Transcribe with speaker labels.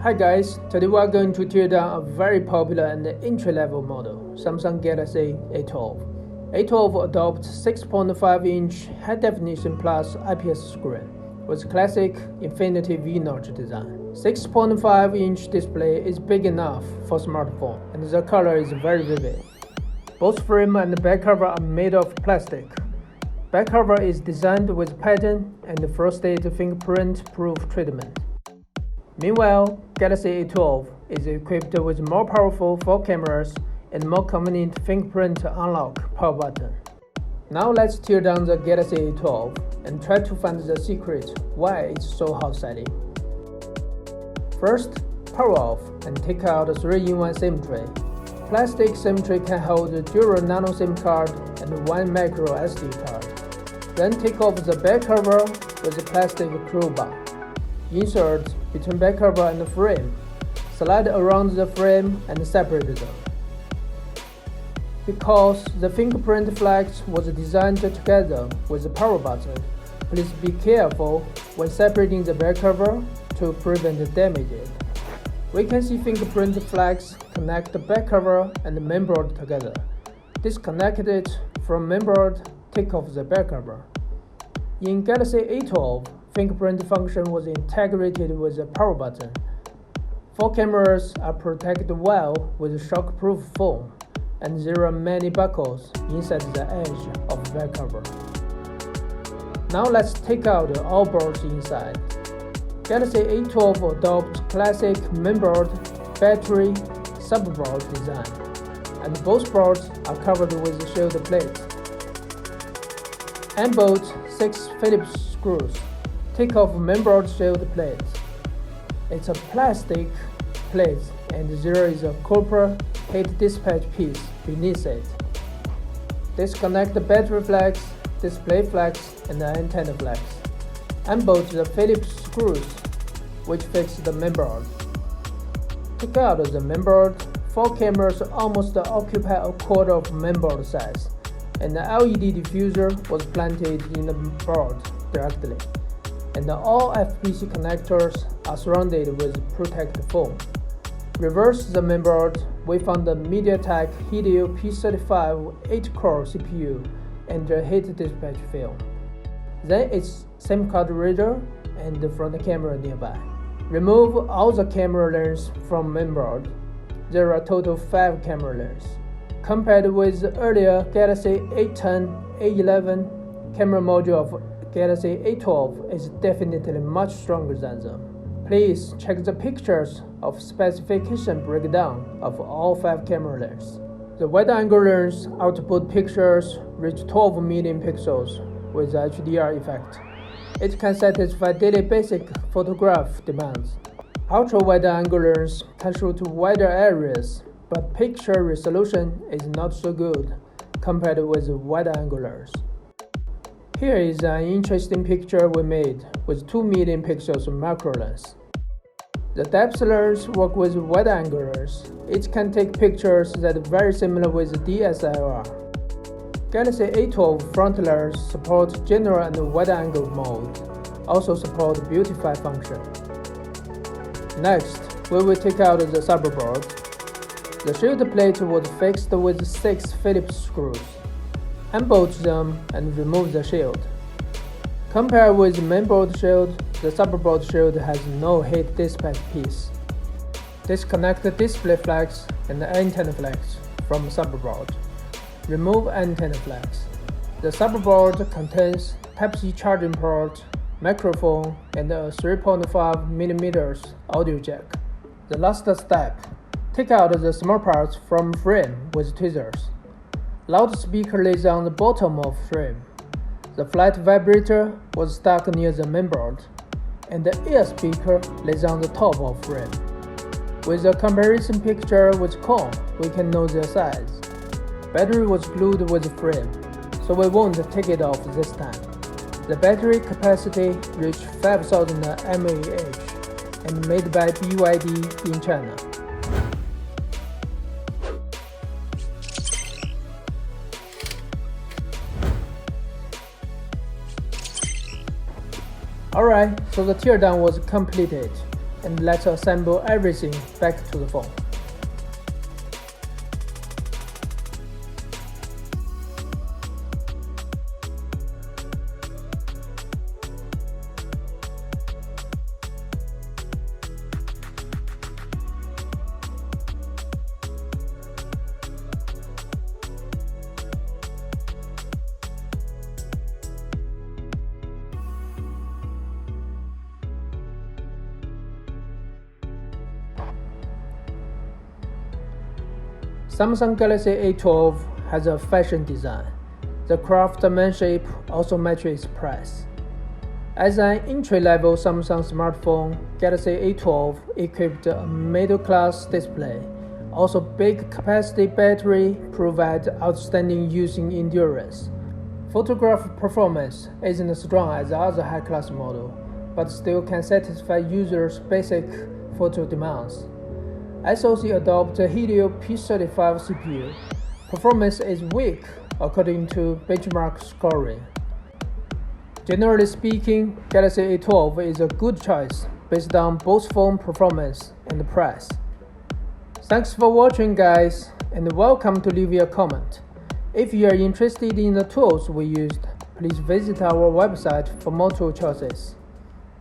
Speaker 1: Hi guys, today we are going to tear down a very popular and entry-level model, Samsung Galaxy A12. A12 adopts 6.5-inch high-definition plus IPS screen with classic infinity V-notch design. 6.5-inch display is big enough for smartphone, and the color is very vivid. Both frame and back cover are made of plastic. Back cover is designed with pattern and frosted fingerprint-proof treatment. Meanwhile, Galaxy A12 is equipped with more powerful 4 cameras and more convenient fingerprint unlock power button. Now let's tear down the Galaxy A12 and try to find the secret why it's so hot selling. First, power off and take out a 3-in-1 SIM tray. Plastic SIM tray can hold a dual nano SIM card and 1 micro SD card. Then take off the back cover with a plastic crowbar. Insert between back cover and the frame. Slide around the frame and separate them. Because the fingerprint flags was designed together with the power button, please be careful when separating the back cover to prevent damage. We can see fingerprint flags connect the back cover and the mainboard together. Disconnect it from mainboard, take off the back cover. In Galaxy A12, fingerprint function was integrated with the power button. 4 cameras are protected well with shockproof foam, and there are many buckles inside the edge of the back cover. Now let's take out all boards inside. Galaxy A12 adopts classic mainboard, battery, subboard design, and both boards are covered with shield plates. Unbolt 6 Phillips screws. Take off mainboard shield plates. It's a plastic plate and there is a copper heat dispatch piece beneath it. Disconnect the battery flags, display flags, and the antenna flags. Unbolt the Phillips screws, which fix the mainboard. Take out the mainboard. 4 cameras almost occupy a quarter of mainboard size, and the LED diffuser was planted in the board directly. And all FPC connectors are surrounded with protective foam. Reverse the mainboard, we found the MediaTek Helio P35 8-core CPU and the heat dispatch film. Then it's SIM card reader and the front camera nearby. Remove all the camera lens from mainboard. There are total 5 camera lenses. Compared with the earlier Galaxy A10, A11, camera module of Galaxy A12 is definitely much stronger than them. Please check the pictures of specification breakdown of all 5 camera lenses. The wide-angle lens output pictures reach 12 million pixels with HDR effect. It can satisfy daily basic photograph demands. Ultra-wide-angle lens can shoot wider areas, but picture resolution is not so good compared with wide-angle lens. Here is an interesting picture we made with 2 million pixels macro lens. The depth lens works with wide-angle lens. It can take pictures that are very similar with DSLR. Galaxy A12 front lens supports general and wide-angle mode, also support beautify function. Next, we will take out the subboard. The shield plate was fixed with 6 Phillips screws. Unbolt them and remove the shield. Compared with the mainboard shield, the subboard shield has no heat dispatch piece. Disconnect the display flags and the antenna flags from subboard. Remove antenna flags. The subboard contains Type-C charging port, microphone, and a 3.5mm audio jack. The last step, take out the small parts from frame with tweezers. Loudspeaker lays on the bottom of frame. The flat vibrator was stuck near the mainboard, and the ear speaker lays on the top of frame. With a comparison picture with cone, we can know their size. Battery was glued with the frame, so we won't take it off this time. The battery capacity reached 5000 mAh and made by BYD in China. Alright, so the teardown was completed. and let's assemble everything back to the phone. Samsung Galaxy A12 has a fashion design. The craftsmanship also matches its price. As an entry-level Samsung smartphone, Galaxy A12 equipped a middle-class display. Also, big capacity battery provides outstanding using endurance. Photograph performance isn't as strong as the other high-class model, but still can satisfy users' basic photo demands. SoC adopts a Helio P35 CPU. Performance is weak according to benchmark scoring. Generally speaking, Galaxy A12 is a good choice based on both phone performance and price. Thanks for watching, guys, and welcome to leave a comment. If you are interested in the tools we used, please visit our website for more tool choices.